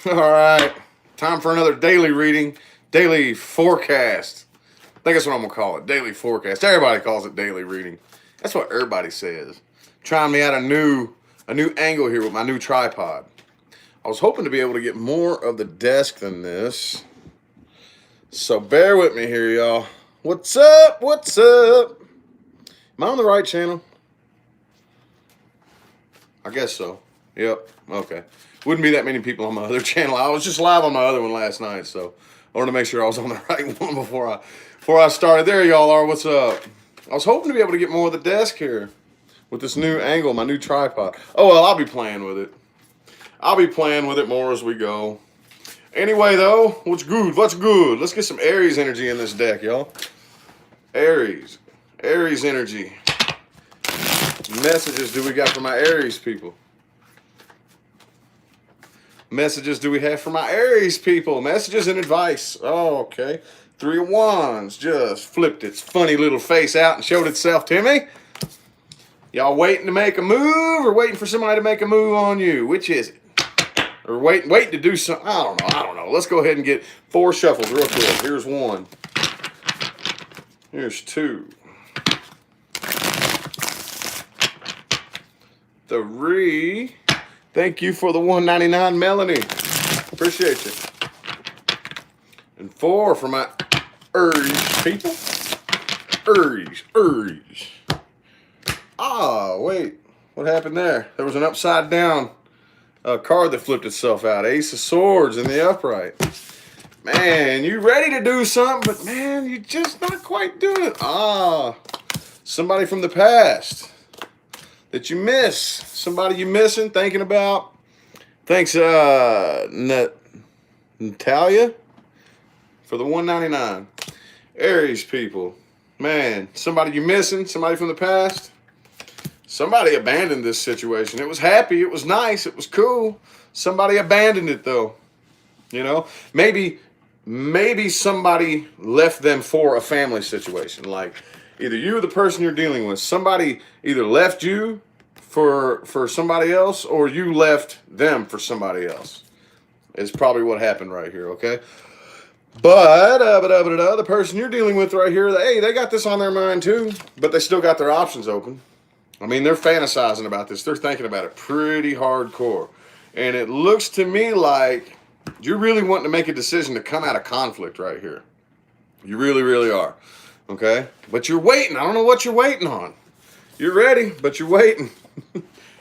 All right, time for another daily reading, daily forecast. I think that's what I'm gonna call it, daily forecast. Everybody calls it daily reading. That's what everybody says. Trying me out a new angle here with my new tripod. I was hoping to be able to get more of the desk than this, so bear with me here, y'all. What's up? What's up? Am I on the right channel? I guess so. Yep. Okay. Wouldn't be that many people on my other channel. I was just live on my other one last night, so I wanted to make sure I was on the right one before I started. There y'all are. What's up? I was hoping to be able to get more of the desk here with this new angle, my new tripod. Oh well, I'll be playing with it. I'll be playing with it more as we go. Anyway, though, what's good? What's good? Let's get some Aries energy in this deck, y'all. Aries energy. Messages do we got for my Aries people? Messages do we have for my Aries people? Messages and advice. Oh, okay. Three of Wands just flipped its funny little face out and showed itself to me. Y'all waiting to make a move or waiting for somebody to make a move on you? Which is it? Or waiting to do something? I don't know. Let's go ahead and get 4 shuffles real quick. Here's 1. Here's 2. 3. Thank you for the $1.99, Melanie. Appreciate you. And 4 for my Aries people. Aries. Ah, wait. What happened there? There was an upside down card that flipped itself out. Ace of Swords in the upright. Man, you ready to do something, but man, you're just not quite doing it. Ah, somebody from the past that you miss. Somebody you missing, thinking about. Thanks, Natalia, for the $1.99. Aries people. Man, somebody you missing, somebody from the past. Somebody abandoned this situation. It was happy, it was nice, it was cool. Somebody abandoned it though. You know, maybe somebody left them for a family situation. Like either you or the person you're dealing with, somebody either left you for somebody else or you left them for somebody else. Is probably what happened right here, okay? But the person you're dealing with right here, they got this on their mind too, but they still got their options open. I mean, they're fantasizing about this. They're thinking about it pretty hardcore. And it looks to me like you're really wanting to make a decision to come out of conflict right here. You really, really are. Okay? But you're waiting. I don't know what you're waiting on. You're ready, but you're waiting.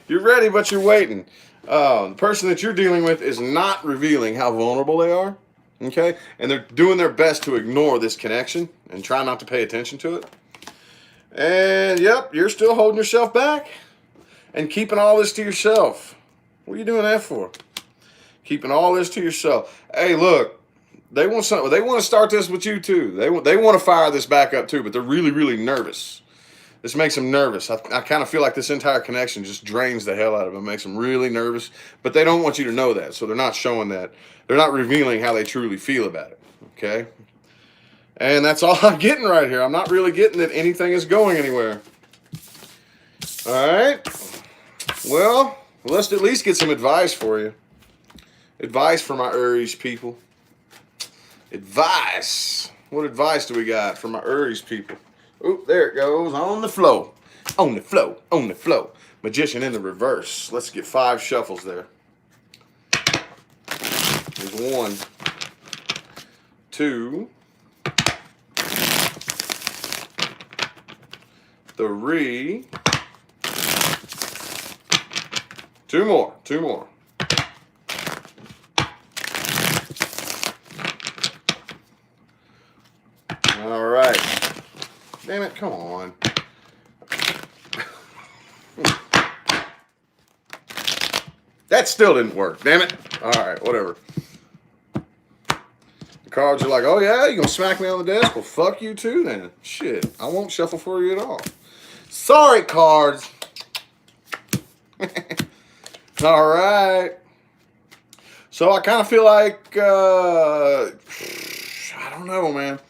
You're ready, but you're waiting. The person that you're dealing with is not revealing how vulnerable they are. Okay? And they're doing their best to ignore this connection and try not to pay attention to it. And, yep, you're still holding yourself back and keeping all this to yourself. What are you doing that for? Keeping all this to yourself. Hey, look, they want something. They want to start this with you, too. They want to fire this back up, too, but they're really, really nervous. This makes them nervous. I kind of feel like this entire connection just drains the hell out of them, makes them really nervous, but they don't want you to know that, so they're not showing that. They're not revealing how they truly feel about it, okay? And that's all I'm getting right here. I'm not really getting that anything is going anywhere. All right. Well, let's at least get some advice for you. Advice for my Aries people. Advice. What advice do we got for my Aries people? Oop, there it goes. On the flow. On the flow. On the flow. Magician in the reverse. Let's get 5 shuffles there. There's 1, 2, 3, 2 more. All right. Damn it, come on. That still didn't work, damn it. All right, whatever. The cards are like, oh yeah, you gonna smack me on the desk? Well, fuck you too then. Shit, I won't shuffle for you at all. Sorry, cards. All right. So I kind of feel like, I don't know, man.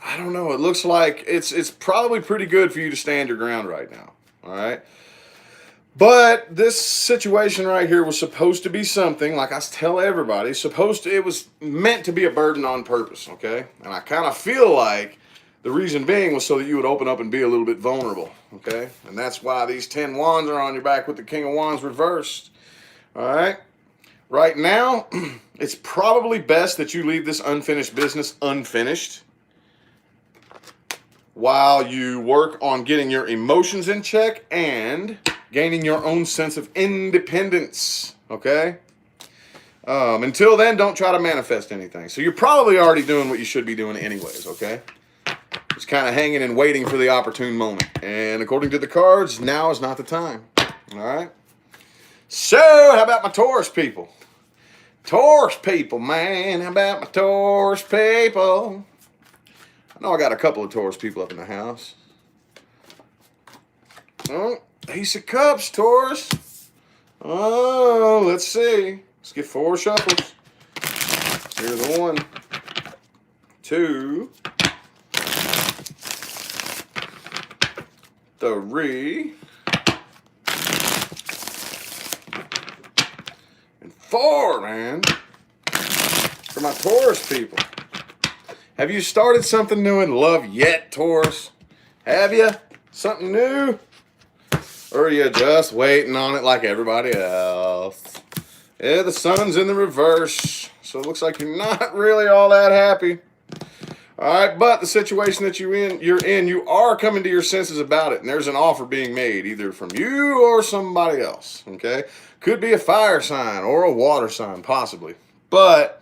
I don't know. It looks like it's probably pretty good for you to stand your ground right now. All right. But this situation right here was supposed to be something, like I tell everybody, it was meant to be a burden on purpose, okay? And I kind of feel like the reason being was so that you would open up and be a little bit vulnerable, okay? And that's why these 10 wands are on your back with the King of Wands reversed, all right? Right now, it's probably best that you leave this unfinished business unfinished while you work on getting your emotions in check and gaining your own sense of independence, okay? Until then, don't try to manifest anything. So you're probably already doing what you should be doing anyways, okay? Just kind of hanging and waiting for the opportune moment. And according to the cards, now is not the time, all right? So, how about my Taurus people? Taurus people, man. How about my Taurus people? I know I got a couple of Taurus people up in the house. Oh, Ace of Cups, Taurus. Oh, let's see. Let's get 4 shuffles. Here's 1, 2, 3, and 4, man. For my Taurus people. Have you started something new in love yet, Taurus? Have you? Something new? Or are you just waiting on it like everybody else? Yeah, the sun's in the reverse, so it looks like you're not really all that happy. All right, but the situation that you're in, you are coming to your senses about it, and there's an offer being made, either from you or somebody else, okay? Could be a fire sign or a water sign, possibly. But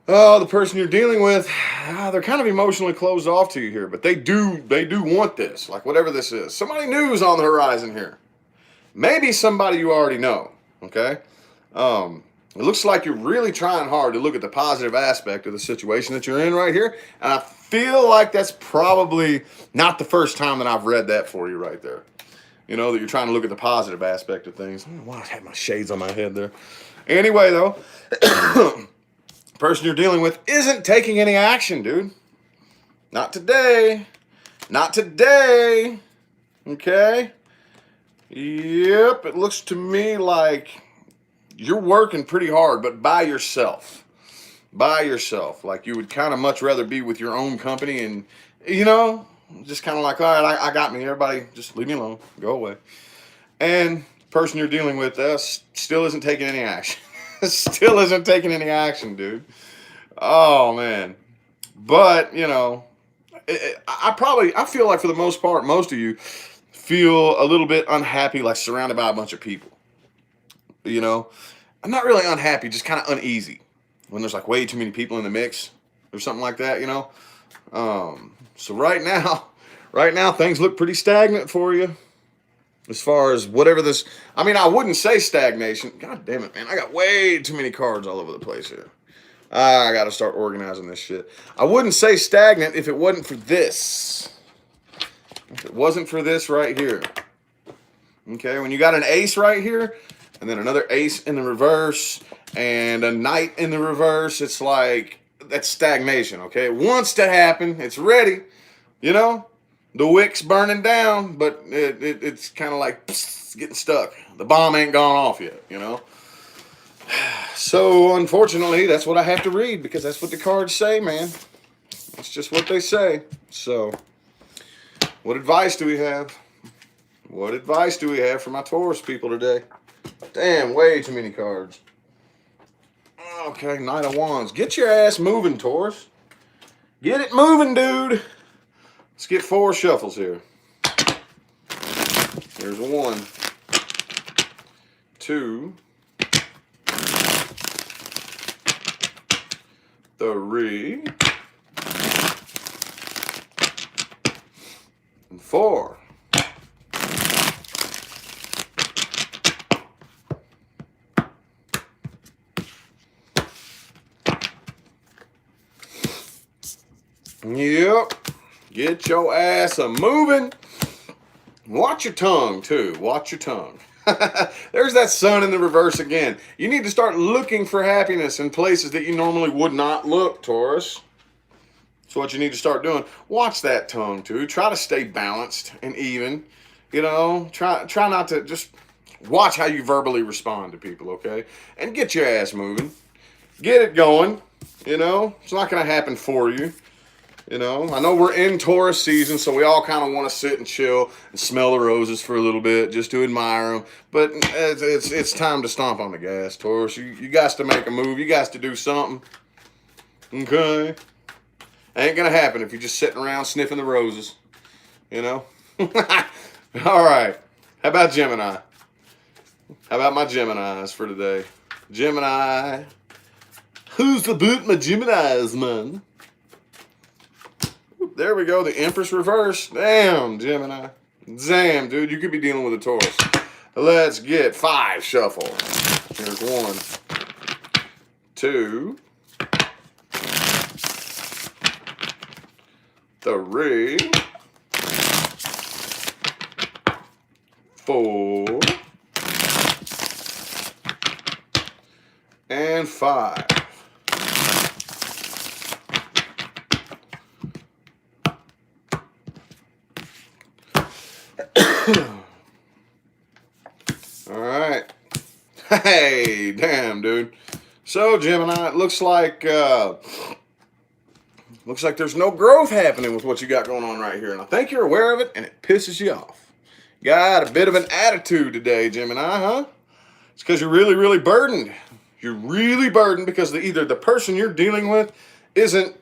the person you're dealing with, they're kind of emotionally closed off to you here, but they do want this, like whatever this is. Somebody new is on the horizon here. Maybe somebody you already know, okay? It looks like you're really trying hard to look at the positive aspect of the situation that you're in right here, and I feel like that's probably not the first time that I've read that for you right there. You know, that you're trying to look at the positive aspect of things. I don't know why I had my shades on my head there. Anyway, though, person you're dealing with isn't taking any action, dude. Not today. Not today. Okay? Yep, it looks to me like you're working pretty hard, but by yourself. By yourself. Like you would kind of much rather be with your own company and, you know, just kind of like, all right, I got me. Everybody, just leave me alone. Go away. And the person you're dealing with still isn't taking any action. Still isn't taking any action, dude. Oh, man. But, you know, I feel like for the most part, most of you feel a little bit unhappy, like surrounded by a bunch of people. You know, I'm not really unhappy, just kind of uneasy when there's like way too many people in the mix or something like that, you know. So right now things look pretty stagnant for you. As far as whatever this, I mean, I wouldn't say stagnation. God damn it, man. I got way too many cards all over the place here. I got to start organizing this shit. I wouldn't say stagnant if it wasn't for this. If it wasn't for this right here. Okay, when you got an ace right here, and then another ace in the reverse, and a knight in the reverse, it's like, that's stagnation, okay? It wants to happen. It's ready, you know? The wick's burning down, but it's kind of like psst, getting stuck. The bomb ain't gone off yet, you know? So, unfortunately, that's what I have to read because that's what the cards say, man. That's just what they say. So, what advice do we have? What advice do we have for my Taurus people today? Damn, way too many cards. Okay, Knight of Wands. Get your ass moving, Taurus. Get it moving, dude. Let's get 4 shuffles here. Here's 1, 2, 3, and 4. Yep. Get your ass a moving. Watch your tongue, too. Watch your tongue. There's that sun in the reverse again. You need to start looking for happiness in places that you normally would not look, Taurus. That's what you need to start doing. Watch that tongue, too. Try to stay balanced and even. You know, try not to, just watch how you verbally respond to people, okay? And get your ass moving. Get it going. You know, it's not going to happen for you. You know, I know we're in Taurus season, so we all kind of want to sit and chill and smell the roses for a little bit just to admire them. But it's time to stomp on the gas, Taurus. You guys to make a move. You guys to do something. Okay? Ain't going to happen if you're just sitting around sniffing the roses. You know? All right. How about Gemini? How about my Geminis for today? Gemini. Who's the boot my Geminis, man? There we go. The Empress reverse. Damn, Gemini. Damn, dude. You could be dealing with a Taurus. Let's get 5 shuffle. Here's 1, 2, 3, 4, and 5. All right. Hey, damn, dude. So, Gemini, it looks like there's no growth happening with what you got going on right here, and I think you're aware of it, and it pisses you off. Got a bit of an attitude today, Gemini, huh? It's because you're really, really burdened. You're really burdened because either the person you're dealing with isn't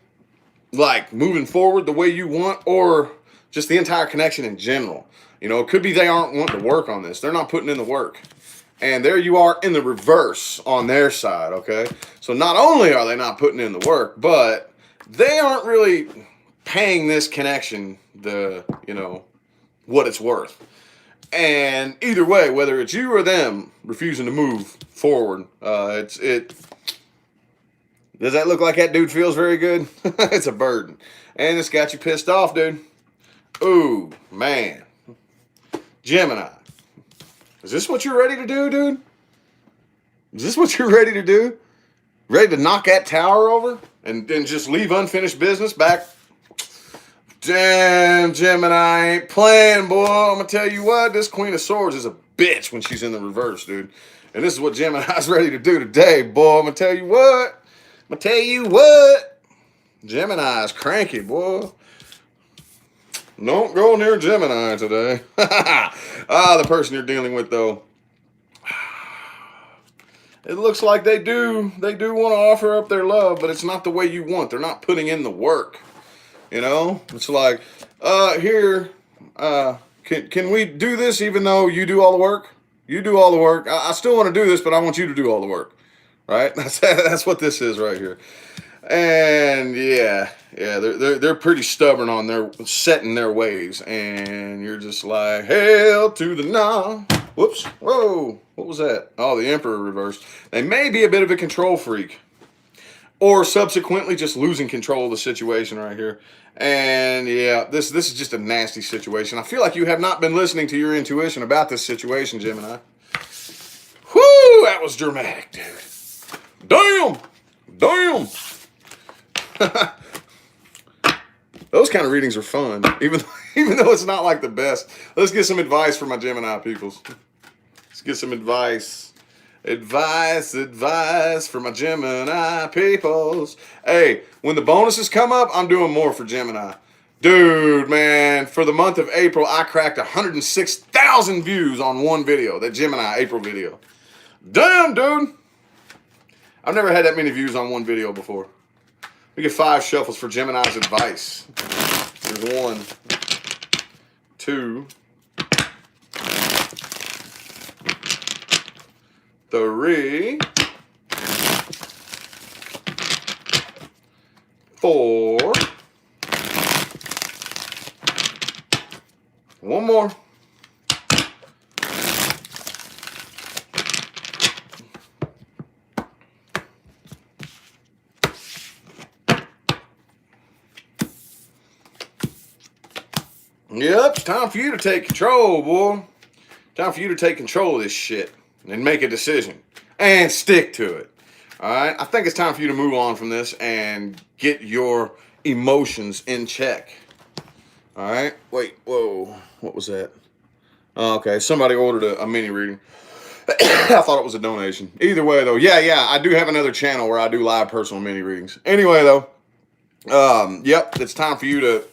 like moving forward the way you want, or just the entire connection in general. You know, it could be they aren't wanting to work on this. They're not putting in the work. And there you are in the reverse on their side, okay? So not only are they not putting in the work, but they aren't really paying this connection what it's worth. And either way, whether it's you or them refusing to move forward, does that look like that dude feels very good? It's a burden. And it's got you pissed off, dude. Ooh, man. Gemini. Is this what you're ready to do, dude? Is this what you're ready to do? Ready to knock that tower over and then just leave unfinished business back? Damn, Gemini ain't playing, boy. I'm going to tell you what, this Queen of Swords is a bitch when she's in the reverse, dude. And this is what Gemini's ready to do today, boy. I'm going to tell you what. Gemini's cranky, boy. Don't go near Gemini today. The person you're dealing with, though. It looks like they do want to offer up their love, but it's not the way you want. They're not putting in the work. You know? It's like, can we do this even though you do all the work? You do all the work. I still want to do this, but I want you to do all the work. Right? That's what this is right here. And yeah, they're pretty stubborn on their set in their ways, and you're just like, hell to the no. Whoops, whoa, what was that? Oh, the Emperor reversed. They may be a bit of a control freak, or subsequently just losing control of the situation right here. And yeah, this is just a nasty situation. I feel like you have not been listening to your intuition about this situation, Gemini. Whoo, that was dramatic, dude. Damn. Those kind of readings are fun, even though it's not like the best. Let's get some advice for my Gemini peoples. Let's get some advice. Advice for my Gemini peoples. Hey, when the bonuses come up, I'm doing more for Gemini. Dude, man, for the month of April, I cracked 106,000 views on one video, that Gemini April video. Damn, dude. I've never had that many views on one video before. We get 5 shuffles for Gemini's advice. Here's 1, 2, 3, 4. One more. Yep, it's time for you to take control, boy. Time for you to take control of this shit and make a decision and stick to it. All right, I think it's time for you to move on from this and get your emotions in check. All right, wait, whoa, what was that? Okay, somebody ordered a mini reading. I thought it was a donation. Either way, though, yeah, I do have another channel where I do live personal mini readings. Anyway, though, yep, it's time for you to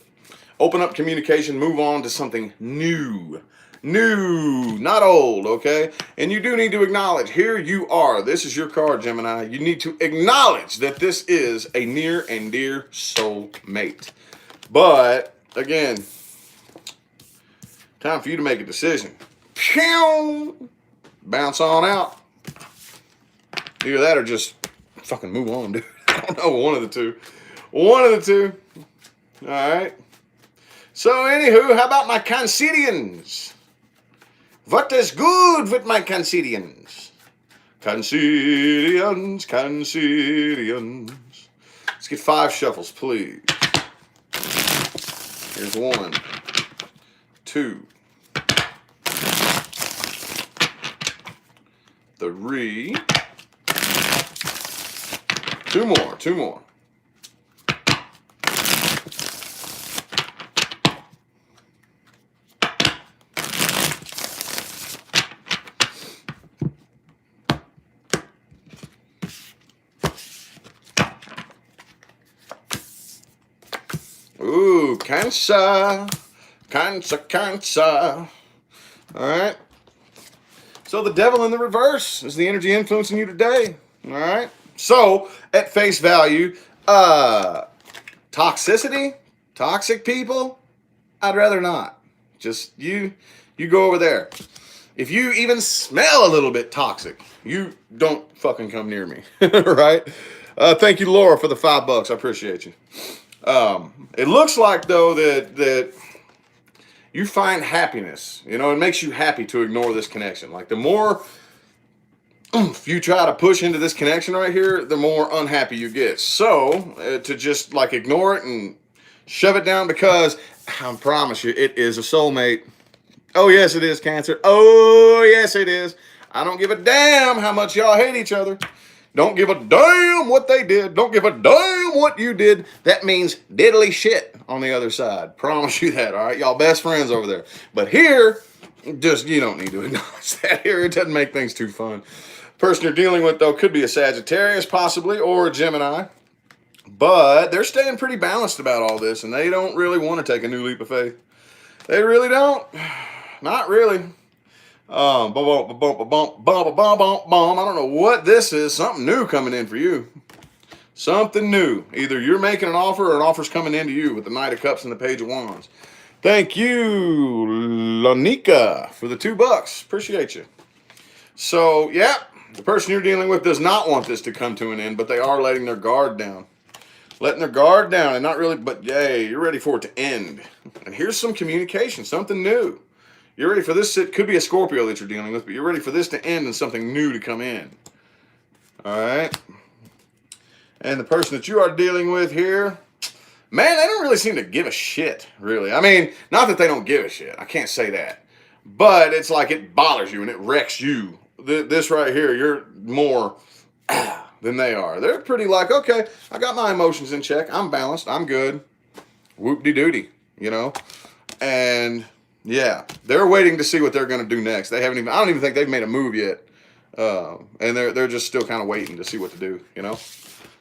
open up communication, move on to something new. New, not old, okay? And you do need to acknowledge, here you are. This is your card, Gemini. You need to acknowledge that this is a near and dear soul mate. But, again, time for you to make a decision. Pew! Bounce on out. Either that or just fucking move on, dude. I don't know, one of the two. One of the two. All right. So, anywho, how about my Cancerians? What is good with my Cancerians? Cancerians, Cancerians. Let's get 5 shuffles, please. Here's 1, 2, 3. 2 more, 2 more. Ooh, Cancer. Cancer, Cancer. All right. So the devil in the reverse is the energy influencing you today. All right. So at face value, toxicity, toxic people, I'd rather not. Just you go over there. If you even smell a little bit toxic, you don't fucking come near me. Right? Thank you, Laura, for the $5. I appreciate you. It looks like, though, that you find happiness. You know, it makes you happy to ignore this connection. Like, the more you try to push into this connection right here, the more unhappy you get. So, to just, like, ignore it and shove it down, because I promise you, it is a soulmate. Oh, yes, it is, Cancer. Oh, yes, it is. I don't give a damn how much y'all hate each other. Don't give a damn what they did. Don't give a damn what you did. That means diddly shit on the other side. Promise you that, all right? Y'all best friends over there. But here, just, you don't need to acknowledge that here. It doesn't make things too fun. Person you're dealing with, though, could be a Sagittarius, possibly, or a Gemini. But they're staying pretty balanced about all this, and they don't really want to take a new leap of faith. They really don't. Not really. I don't know what this is. Something new coming in for you. Something new. Either you're making an offer or an offer's coming into you with the Knight of Cups and the Page of Wands. Thank you, Lanika, for the $2. Appreciate you. So, yeah, the person you're dealing with does not want this to come to an end, but they are letting their guard down. Letting their guard down, and not really, but yay, you're ready for it to end. And here's some communication, something new. You're ready for this. It could be a Scorpio that you're dealing with, but you're ready for this to end and something new to come in. All right. And the person that you are dealing with here, man, they don't really seem to give a shit, really. I mean, not that they don't give a shit. I can't say that. But it's like it bothers you and it wrecks you. This right here, you're more than they are. They're pretty like, okay, I got my emotions in check. I'm balanced. I'm good. Whoop-de-doody, you know? And yeah, they're waiting to see what they're going to do next. They haven't even, I don't even think they've made a move yet. And they're just still kind of waiting to see what to do, you know?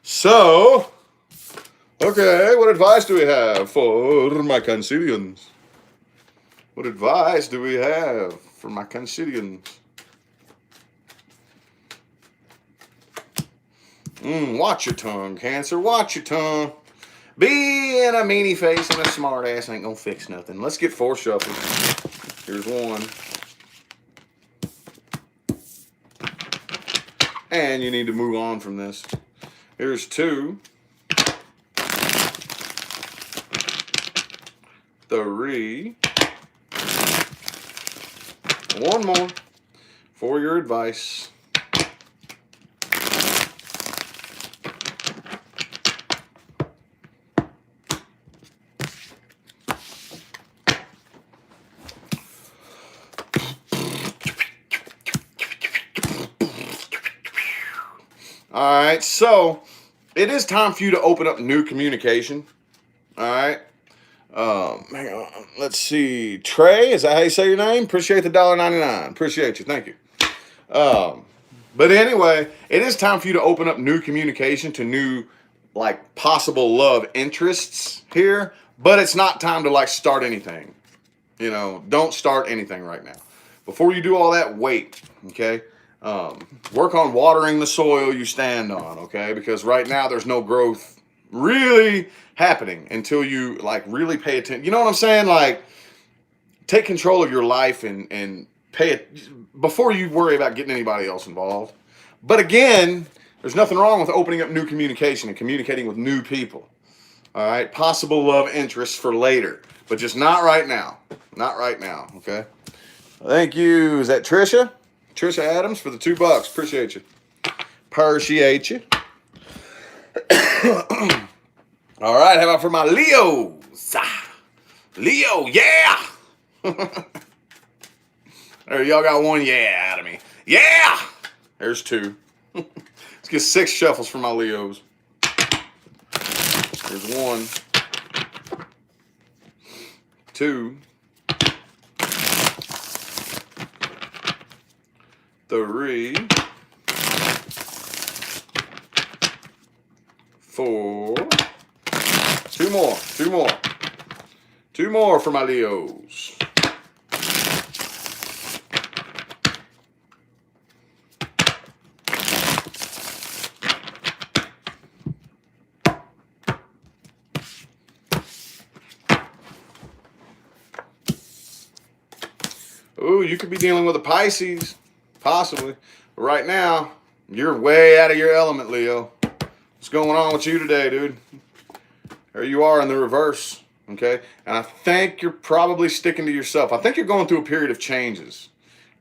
So, okay, what advice do we have for my Cancerians? What advice do we have for my Cancerians? Watch your tongue, Cancer. Watch your tongue. Being a meanie face and a smart ass ain't gonna fix nothing. Let's get 4 shuffles. Here's 1. And you need to move on from this. Here's 2. 3. 1 more for your advice. All right, so it is time for you to open up new communication. All right. Hang on. Let's see. Trey, is that how you say your name? Appreciate the $1.99. Appreciate you. Thank you. But anyway, it is time for you to open up new communication to new, like, possible love interests here. But it's not time to, like, start anything. You know, don't start anything right now. Before you do all that, wait, okay? Work on watering the soil you stand on, okay? Because right now there's no growth really happening until you, like, really pay attention. You know what I'm saying? Like, take control of your life and pay it before you worry about getting anybody else involved. But again, there's nothing wrong with opening up new communication and communicating with new people. All right? Possible love interests for later, but just not right now. Not right now, okay? Thank you. Is that Trisha? Trisha Adams for the $2. Appreciate you. Appreciate you. All right, how about for my Leos? Leo, yeah! There, y'all got one yeah out of me. Yeah! There's two. Let's get 6 shuffles for my Leos. There's 1, 2, 3, 4. 2 more. 2 more. 2 more for my Leos. Ooh, you could be dealing with a Pisces, possibly. But right now, you're way out of your element, Leo. What's going on with you today, dude? There you are in the reverse, okay? And I think you're probably sticking to yourself. I think you're going through a period of changes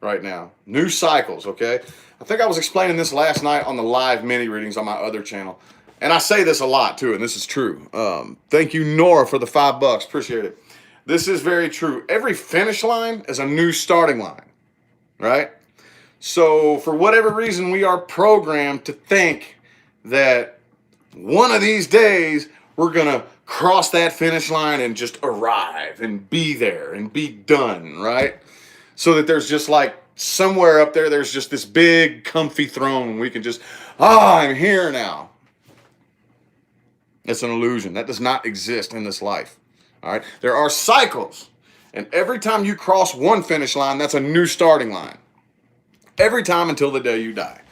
right now. New cycles, okay? I think I was explaining this last night on the live mini readings on my other channel. And I say this a lot, too, and this is true. Thank you, Nora, for the $5. Appreciate it. This is very true. Every finish line is a new starting line, right? So for whatever reason, we are programmed to think that one of these days we're going to cross that finish line and just arrive and be there and be done, right? So that there's just like somewhere up there, there's just this big comfy throne. We can just, I'm here now. It's an illusion. That does not exist in this life. All right, there are cycles, and every time you cross one finish line, that's a new starting line. Every time until the day you die.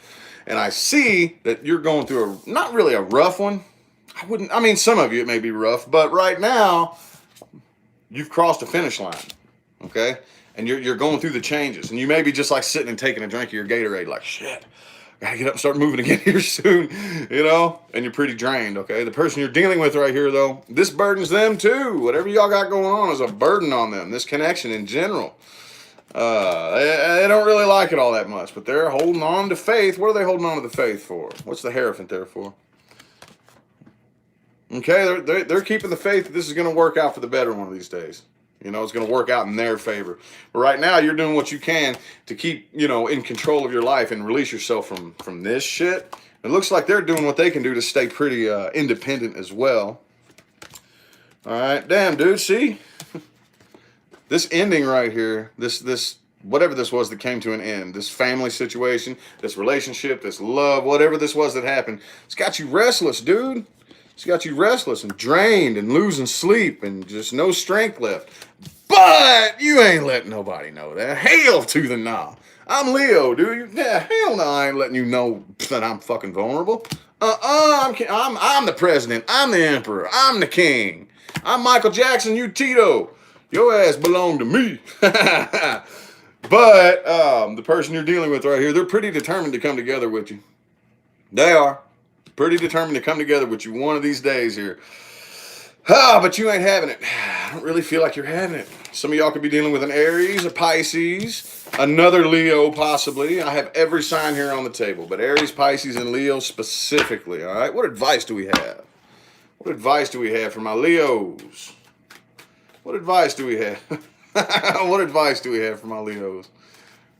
And I see that you're going through not really a rough one. I mean, some of you it may be rough, but right now, you've crossed a finish line, okay? And you're going through the changes, and you may be just like sitting and taking a drink of your Gatorade, like, shit, gotta get up and start moving again here soon, you know? And you're pretty drained, okay? The person you're dealing with right here, though, this burdens them too. Whatever y'all got going on is a burden on them, this connection in general. They don't really like it all that much, but they're holding on to faith. What are they holding on to the faith for? What's the Hierophant there for? Okay, they're keeping the faith that this is going to work out for the better one of these days. You know, it's going to work out in their favor. But right now, you're doing what you can to keep, you know, in control of your life and release yourself from this shit. It looks like they're doing what they can do to stay pretty independent as well. All right, damn, dude, see? This ending right here, this whatever this was that came to an end, this family situation, this relationship, this love, whatever this was that happened, it's got you restless, dude. It's got you restless and drained and losing sleep and just no strength left. But you ain't letting nobody know that. Hail to the nah. I'm Leo, dude. Yeah, hell no, I ain't letting you know that I'm fucking vulnerable. I'm the president. I'm the emperor. I'm the king. I'm Michael Jackson, you Tito. Your ass belong to me. But the person you're dealing with right here, they're pretty determined to come together with you. They are. Pretty determined to come together with you one of these days here. But you ain't having it. I don't really feel like you're having it. Some of y'all could be dealing with an Aries, a Pisces, another Leo possibly. I have every sign here on the table, but Aries, Pisces, and Leo specifically, all right? What advice do we have? What advice do we have for my Leos? What advice do we have? What advice do we have for my Leos?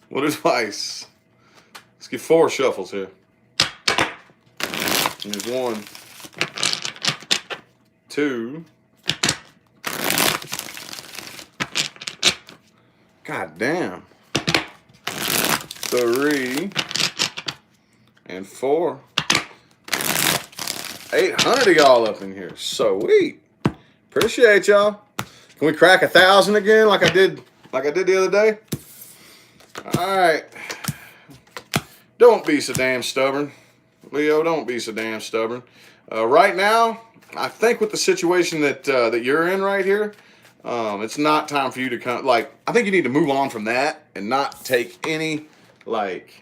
What advice? Let's get 4 shuffles here. There's 1, 2, God damn. 3 and 4. 800 of y'all up in here. Sweet. Appreciate y'all. Can we crack 1,000 again like I did the other day? All right. Don't be so damn stubborn. Leo, don't be so damn stubborn. Right now, I think with the situation that you're in right here, it's not time for you to come. Like, I think you need to move on from that and not take any, like,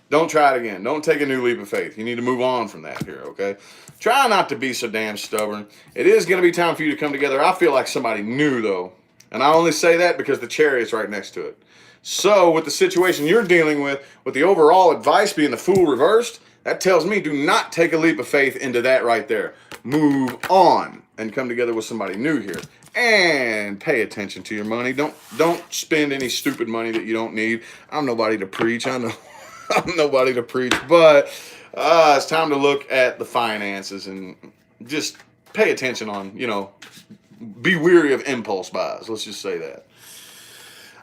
don't try it again. Don't take a new leap of faith. You need to move on from that here, okay? Try not to be so damn stubborn. It is going to be time for you to come together. I feel like somebody new, though. And I only say that because the Chariot's right next to it. So, with the situation you're dealing with the overall advice being the Fool reversed, that tells me do not take a leap of faith into that right there. Move on and come together with somebody new here. And pay attention to your money. Don't spend any stupid money that you don't need. I'm nobody to preach. I know I'm nobody to preach, but it's time to look at the finances and just pay attention on, be weary of impulse buys. Let's just say that.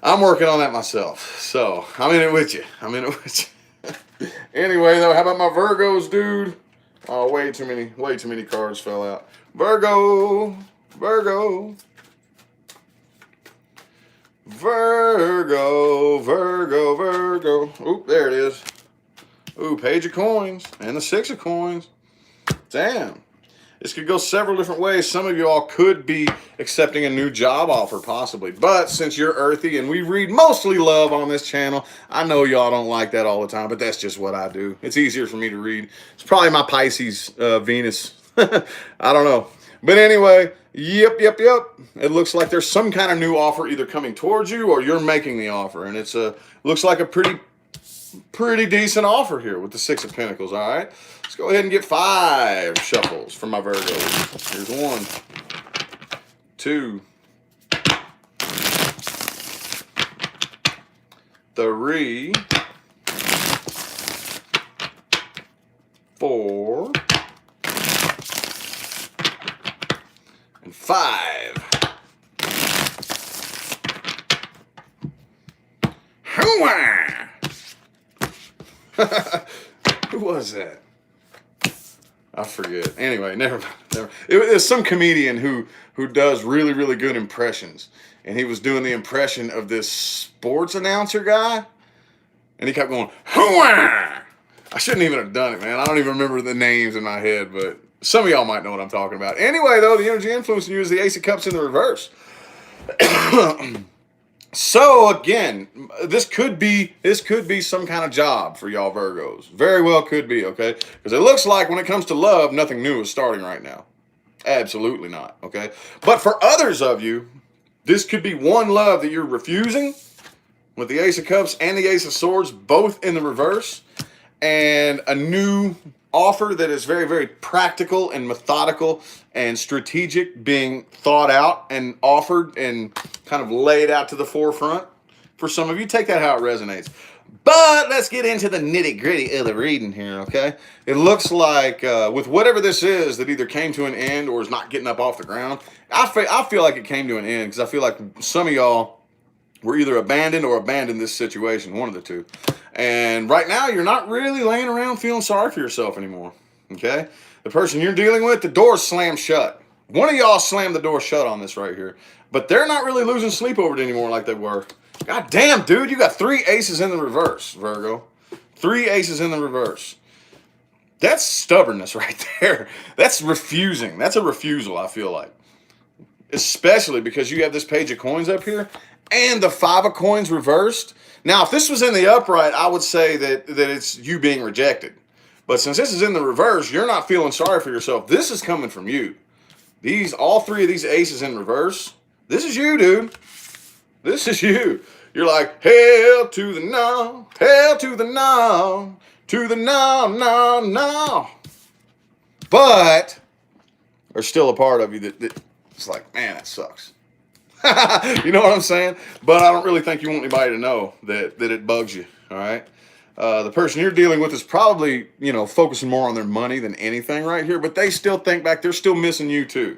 I'm working on that myself. So I'm in it with you. Anyway, though, how about my Virgos, dude? Oh, way too many cards fell out. Virgo. Oop, there it is. Ooh, Page of Coins and the 6 of Coins. Damn. This could go several different ways. Some of y'all could be accepting a new job offer, possibly. But since you're earthy and we read mostly love on this channel, I know y'all don't like that all the time, but that's just what I do. It's easier for me to read. It's probably my Pisces Venus. I don't know. But anyway, yep. It looks like there's some kind of new offer either coming towards you or you're making the offer. And it's looks like a pretty decent offer here with the 6 of Pentacles, all right? Let's go ahead and get 5 shuffles from my Virgos. Here's 1, 2, 3, 4, and 5. Hooah! Who was that? I forget. Anyway, never mind. It was some comedian who does really, really good impressions. And he was doing the impression of this sports announcer guy. And he kept going, hooah! I shouldn't even have done it, man. I don't even remember the names in my head, but some of y'all might know what I'm talking about. Anyway, though, the energy influencing you is the Ace of Cups in the reverse. So again, this could be some kind of job for y'all Virgos. Very well could be, okay? Because it looks like when it comes to love, nothing new is starting right now. Absolutely not, okay? But for others of you, this could be one love that you're refusing with the Ace of Cups and the Ace of Swords both in the reverse, and a new offer that is very, very practical and methodical and strategic being thought out and offered and kind of laid out to the forefront. For some of you, take that how it resonates. But let's get into the nitty gritty of the reading here, okay? It looks like with whatever this is that either came to an end or is not getting up off the ground, I feel like it came to an end because I feel like some of y'all were either abandoned this situation, one of the two. And right now, you're not really laying around feeling sorry for yourself anymore, okay? The person you're dealing with, the door's slammed shut. One of y'all slammed the door shut on this right here. But they're not really losing sleep over it anymore like they were. God damn, dude, you got 3 aces in the reverse, Virgo. 3 aces in the reverse. That's stubbornness right there. That's refusing. That's a refusal, I feel like. Especially because you have this Page of Coins up here and the 5 of Coins reversed. Now, if this was in the upright, I would say that it's you being rejected. But since this is in the reverse, you're not feeling sorry for yourself. This is coming from you. All 3 of these aces in reverse, this is you, dude. This is you. You're like, hell to the no, hell to the no, to the no, no, no. But there's still a part of you that it's like, man, that sucks. You know what I'm saying? But I don't really think you want anybody to know that it bugs you, all right? The person you're dealing with is probably, focusing more on their money than anything right here, but they still think back, they're still missing you too.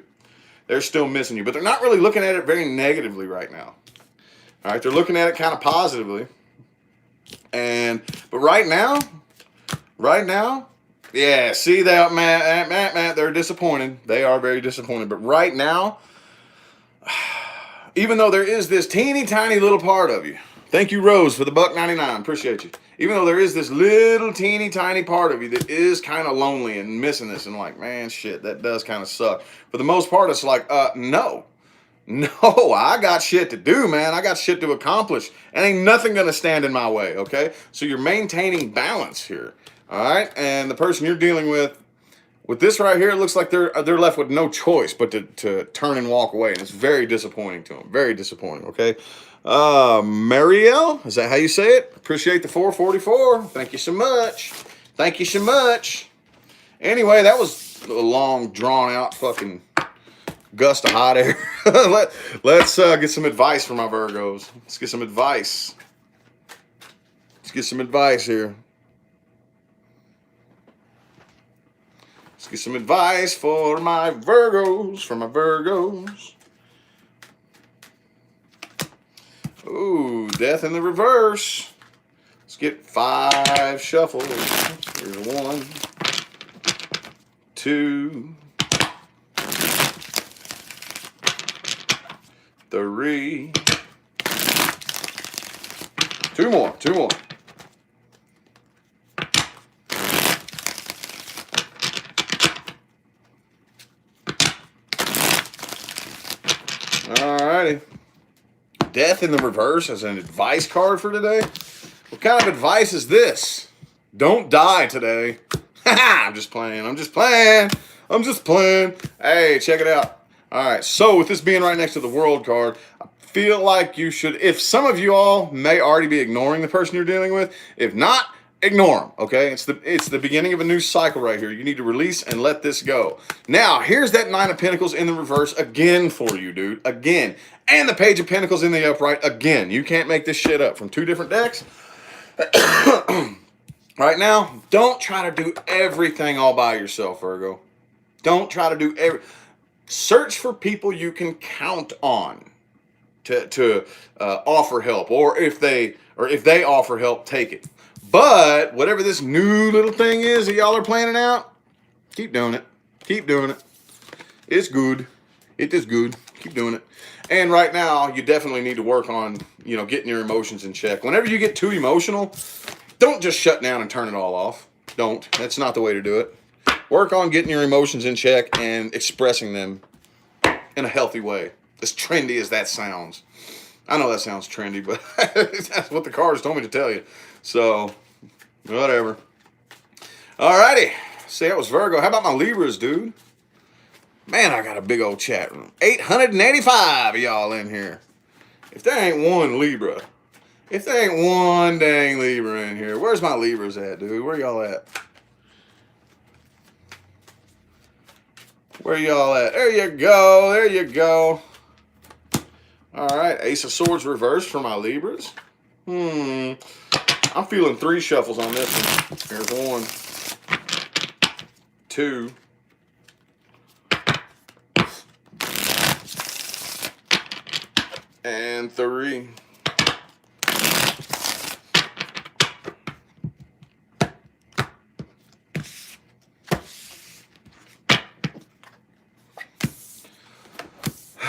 They're still missing you, but they're not really looking at it very negatively right now. All right, they're looking at it kind of positively. But right now, yeah, see that, man, they're disappointed. They are very disappointed. But right now, even though there is this teeny tiny little part of you, thank you, Rose, for the $1.99. Appreciate you. Even though there is this little teeny tiny part of you that is kind of lonely and missing this and like, man, shit, that does kind of suck. For the most part, it's like, no, I got shit to do, man. I got shit to accomplish, and ain't nothing gonna stand in my way. Okay, so you're maintaining balance here. All right, and the person you're dealing with this right here, it looks like they're left with no choice but to turn and walk away, and it's very disappointing to them. Very disappointing. Okay, Marielle, is that how you say it? Appreciate the 444. Thank you so much. Thank you so much. Anyway, that was a long, drawn out fucking gust of hot air. Let's get some advice from my Virgos. Let's get some advice. Let's get some advice here. Let's get some advice for my Virgos. Ooh, death in the reverse. Let's get 5 shuffles. Here's 1, 2, 3. 2 more. Alrighty. Death in the reverse as an advice card for today. What kind of advice is this? Don't die today. I'm just playing. Hey, check it out. All right, so with this being right next to the World card, I feel like you should, if some of you all may already be ignoring the person you're dealing with, if not, ignore them, okay? It's the beginning of a new cycle right here. You need to release and let this go. Now, here's that 9 of Pentacles in the reverse again for you, dude. Again. And the Page of Pentacles in the upright again. You can't make this shit up from 2 different decks. Right now, don't try to do everything all by yourself, Virgo. Don't try to do search for people you can count on to offer help, or if they offer help, take it. But whatever this new little thing is that y'all are planning out, keep doing it. It's good. It is good. Keep doing it. And right now, you definitely need to work on, getting your emotions in check. Whenever you get too emotional, don't just shut down and turn it all off. Don't. That's not the way to do it. Work on getting your emotions in check and expressing them in a healthy way. As trendy as that sounds. I know that sounds trendy, but that's what the cards told me to tell you. So, whatever. Alrighty. See, that was Virgo. How about my Libras, dude? Man, I got a big old chat room. 885 of y'all in here. If there ain't one Libra, if there ain't one dang Libra in here, where's my Libras at, dude? Where y'all at? Where y'all at? There you go. All right, Ace of Swords reversed for my Libras. I'm feeling 3 shuffles on this one. Here's 1, 2, and 3.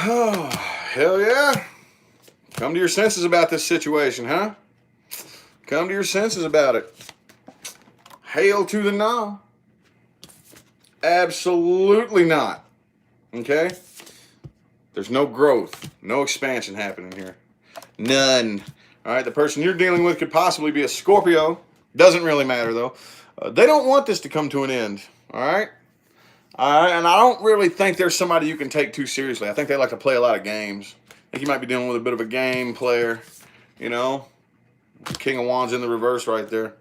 Oh, hell yeah. Come to your senses about this situation, huh? Come to your senses about it. Hail to the no. Absolutely not. Okay? There's no growth, no expansion happening here. None. All right, the person you're dealing with could possibly be a Scorpio. Doesn't really matter, though. They don't want this to come to an end. All right? And I don't really think there's somebody you can take too seriously. I think they like to play a lot of games. I think you might be dealing with a bit of a game player, King of Wands in the reverse right there.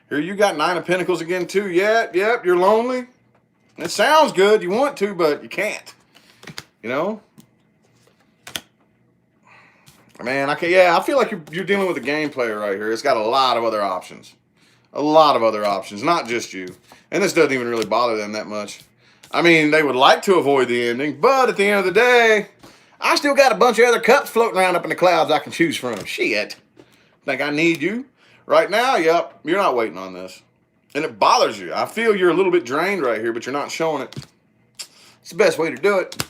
Here you got 9 of Pentacles again, too. Yep, you're lonely. It sounds good. You want to, but you can't. Man, I feel like you're dealing with a game player right here. It's got a lot of other options. Not just you. And this doesn't even really bother them that much. I mean, they would like to avoid the ending, but at the end of the day, I still got a bunch of other cups floating around up in the clouds I can choose from. Shit. Think I need you? Right now, yep, you're not waiting on this. And it bothers you. I feel you're a little bit drained right here, but you're not showing it. It's the best way to do it.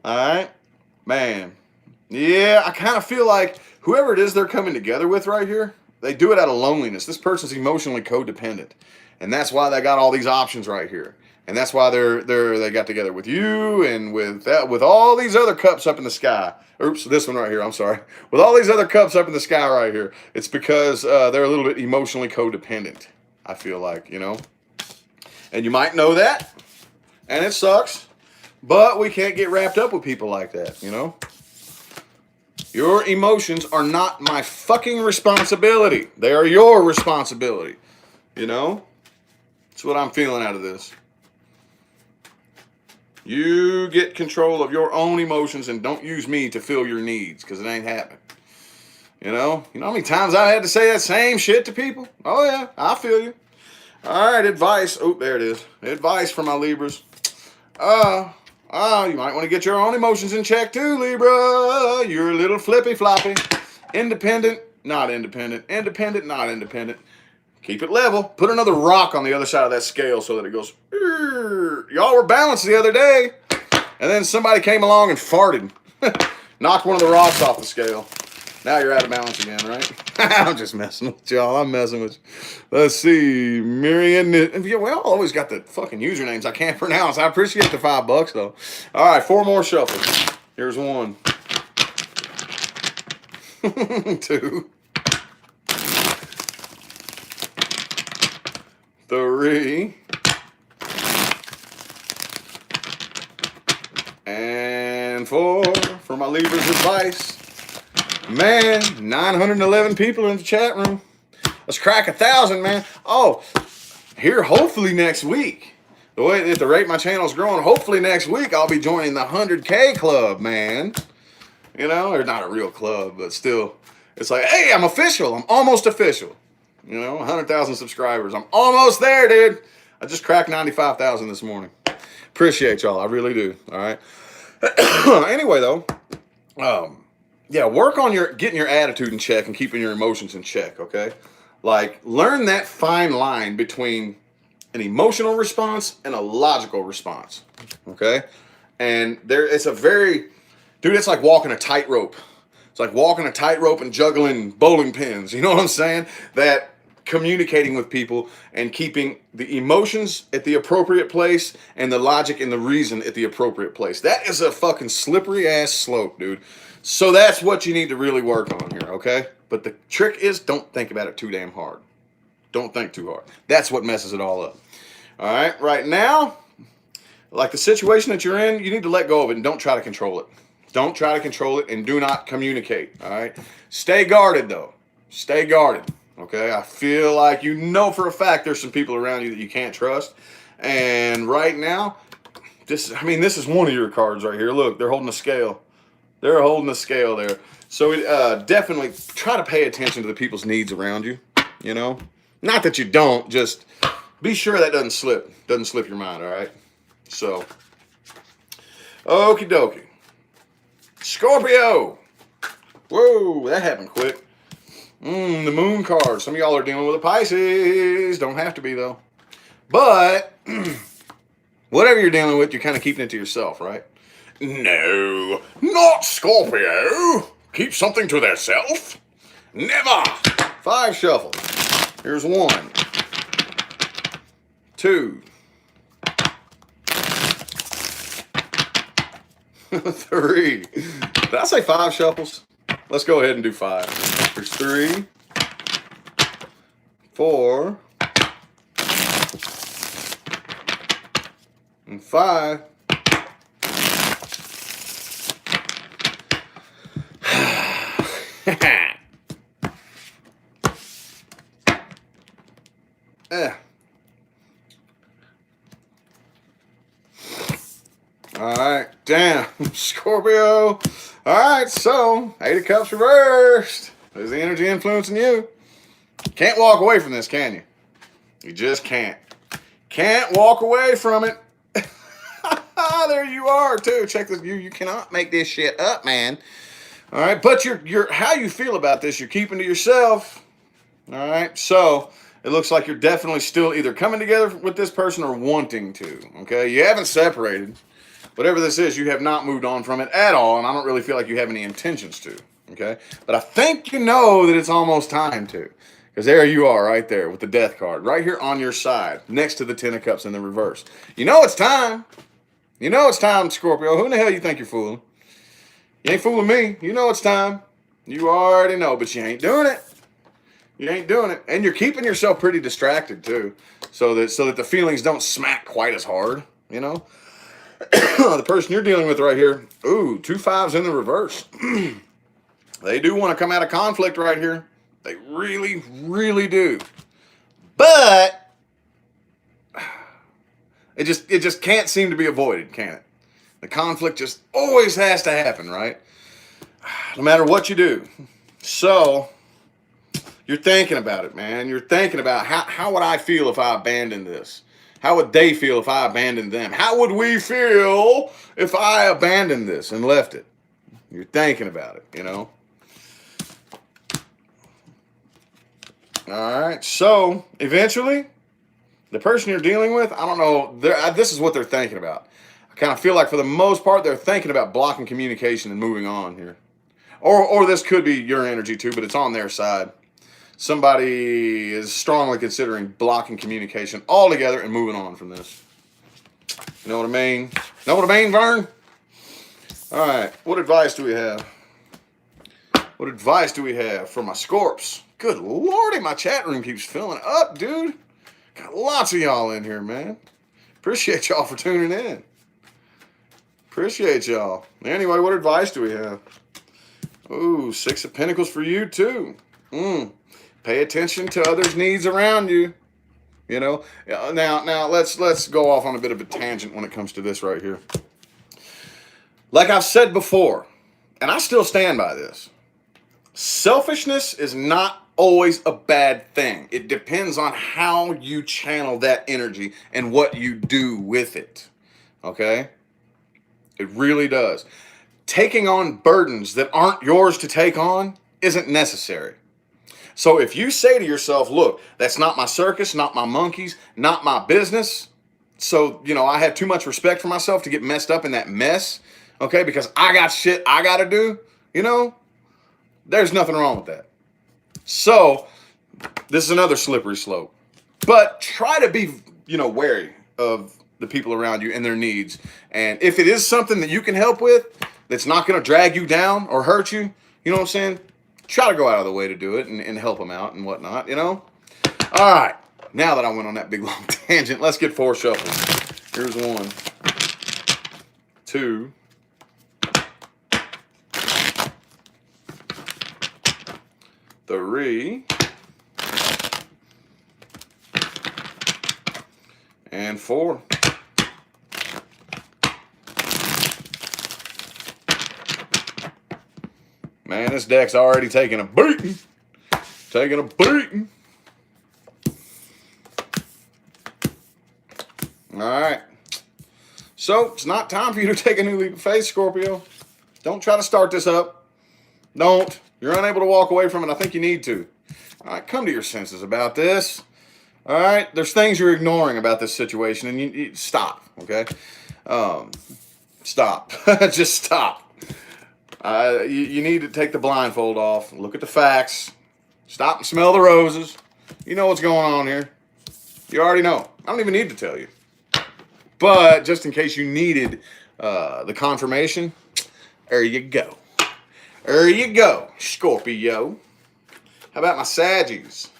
All right? Man. Yeah, I kind of feel like whoever it is they're coming together with right here, they do it out of loneliness. This person's emotionally codependent. And that's why they got all these options right here. And that's why they got together with you and with all these other cups up in the sky. Oops, this one right here, I'm sorry. With all these other cups up in the sky right here, it's because they're a little bit emotionally codependent, I feel like, you know. And you might know that, and it sucks, but we can't get wrapped up with people like that, you know. Your emotions are not my fucking responsibility. They are your responsibility, you know. That's what I'm feeling out of this. You get control of your own emotions and don't use me to fill your needs, because it ain't happening. You know how many times I had to say that same shit to people? Oh yeah, I feel you. All right, advice. Oh, there it is. Advice for my Libras. You might want to get your own emotions in check too, Libra. You're a little flippy floppy. Independent, not independent. Independent, not independent. Keep it level. Put another rock on the other side of that scale so that it goes. Y'all were balanced the other day, and then somebody came along and farted. Knocked one of the rocks off the scale. Now you're out of balance again, right? I'm just messing with y'all. I'm messing with you. Let's see. Miriam. Well, always got the fucking usernames I can't pronounce. I appreciate the $5 though. All right, 4 more shuffles. Here's 1. 2. 3. And 4 for my Libra's advice. Man, 911 people in the chat room. Let's crack 1,000, man. Oh, here hopefully next week. The way at the rate my channel's growing, hopefully next week I'll be joining the 100K club, man. You know, or not a real club, but still, it's like, hey, I'm official. I'm almost official. You know, 100,000 subscribers. I'm almost there, dude. I just cracked 95,000 this morning. Appreciate y'all. I really do. All right. Anyway, though, yeah, work on getting your attitude in check and keeping your emotions in check, okay? Like, learn that fine line between an emotional response and a logical response, okay? And it's a very, dude, it's like walking a tightrope. It's like walking a tightrope and juggling bowling pins, you know what I'm saying? That communicating with people and keeping the emotions at the appropriate place and the logic and the reason at the appropriate place. That is a fucking slippery ass slope, dude. So that's what you need to really work on here, okay? But the trick is, don't think about it too damn hard. Don't think too hard. That's what messes it all up. All right, right now, like the situation that you're in, you need to let go of it and don't try to control it. Don't try to control it and do not communicate, all right? Stay guarded, though. Stay guarded, okay? I feel like you know for a fact there's some people around you that you can't trust. And right now, this is one of your cards right here. Look, they're holding a scale. They're holding a scale there. So definitely try to pay attention to the people's needs around you, you know? Not that you don't, just be sure that doesn't slip your mind, all right? So, okie dokie. Scorpio. Whoa, that happened quick. The moon card. Some of y'all are dealing with a Pisces. Don't have to be, though. But whatever you're dealing with, you're kind of keeping it to yourself, right? No, not Scorpio. Keep something to theirself? Never. 5 shuffles. Here's 1, 2, 3. Did I say 5 shuffles? Let's go ahead and do 5. Here's 3, 4, and 5. Alright, damn, Scorpio. Alright, so, 8 of Cups reversed. Is the energy influencing you? Can't walk away from this, can you? You just can't. Can't walk away from it. Ah, there you are too. Check this. You cannot make this shit up, man. All right, but you're how you feel about this, you're keeping to yourself. All right, so it looks like you're definitely still either coming together with this person or wanting to. Okay, you haven't separated. Whatever this is, you have not moved on from it at all, and I don't really feel like you have any intentions to. Okay, but I think you know that it's almost time to. Because there you are right there with the death card. Right here on your side. Next to the Ten of Cups in the reverse. You know it's time. You know it's time, Scorpio. Who in the hell you think you're fooling? You ain't fooling me. You know it's time. You already know, but you ain't doing it. You ain't doing it. And you're keeping yourself pretty distracted, too. So that the feelings don't smack quite as hard, you know? The person you're dealing with right here, ooh, 2 5s in the reverse. They do want to come out of conflict right here. They really, really do. But it just can't seem to be avoided, can it? The conflict just always has to happen, right? No matter what you do. So you're thinking about it, man. You're thinking about how would I feel if I abandoned this? How would they feel if I abandoned them? How would we feel if I abandoned this and left it? You're thinking about it, you know? All right, so eventually, the person you're dealing with, I don't know, this is what they're thinking about. I kind of feel like for the most part, they're thinking about blocking communication and moving on here. Or this could be your energy too, but it's on their side. Somebody is strongly considering blocking communication altogether and moving on from this. You know what I mean? Know what I mean, Vern? All right, what advice do we have? What advice do we have for my Scorps? Good lordy, my chat room keeps filling up, dude. Got lots of y'all in here, man. Appreciate y'all for tuning in. Appreciate y'all. Anyway, what advice do we have? Ooh, 6 of Pentacles for you, too. Pay attention to others' needs around you. You know? Now let's go off on a bit of a tangent when it comes to this right here. Like I've said before, and I still stand by this, selfishness is not always a bad thing. It depends on how you channel that energy and what you do with it. Okay? It really does. Taking on burdens that aren't yours to take on isn't necessary. So if you say to yourself, look, that's not my circus, not my monkeys, not my business. So, you know, I have too much respect for myself to get messed up in that mess. Okay? Because I got shit I got to do. You know? There's nothing wrong with that. So, this is another slippery slope. But try to be, you know, wary of the people around you and their needs. And if it is something that you can help with, that's not going to drag you down or hurt you, you know what I'm saying? Try to go out of the way to do it and help them out and whatnot, you know? All right. Now that I went on that big long tangent, let's get 4 shuffles. Here's 1, 2, 3, and 4. Man, this deck's already taking a beating. Taking a beating. All right. So, it's not time for you to take a new leap of faith, Scorpio. Don't try to start this up. Don't. You're unable to walk away from it. I think you need to. All right, come to your senses about this. All right, there's things you're ignoring about this situation, and you stop, okay? Stop. Just stop. You need to take the blindfold off, look at the facts, stop and smell the roses. You know what's going on here. You already know. I don't even need to tell you. But just in case you needed the confirmation, there you go. There you go, Scorpio. How about my Saggies?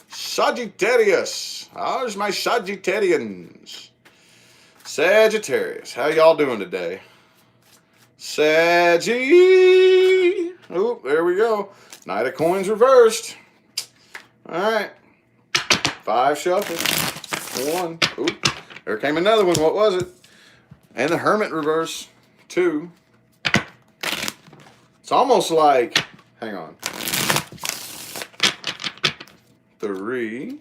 Sagittarius. Oh, there's my Sagittarians. Sagittarius. How y'all doing today? Saggy. Oh, there we go. Knight of Coins reversed. All right. 5 shuffles. 1. Oop. There came another one. What was it? And the Hermit reverse. 2. It's almost like, hang on. 3.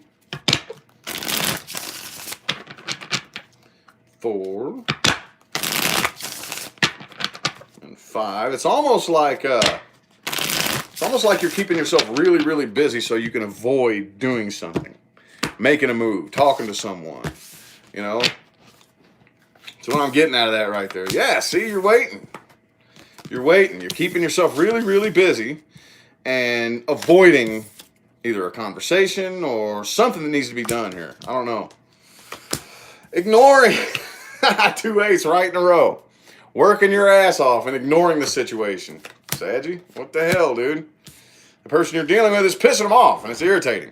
4. 5. It's almost like you're keeping yourself really, really busy so you can avoid doing something, making a move, talking to someone. You know, that's what I'm getting out of that right there. Yeah, see, you're waiting. You're waiting. You're keeping yourself really, really busy and avoiding either a conversation or something that needs to be done here. I don't know. Ignoring 2 eights right in a row. Working your ass off and ignoring the situation. Saggy, what the hell, dude? The person you're dealing with is pissing them off, and it's irritating.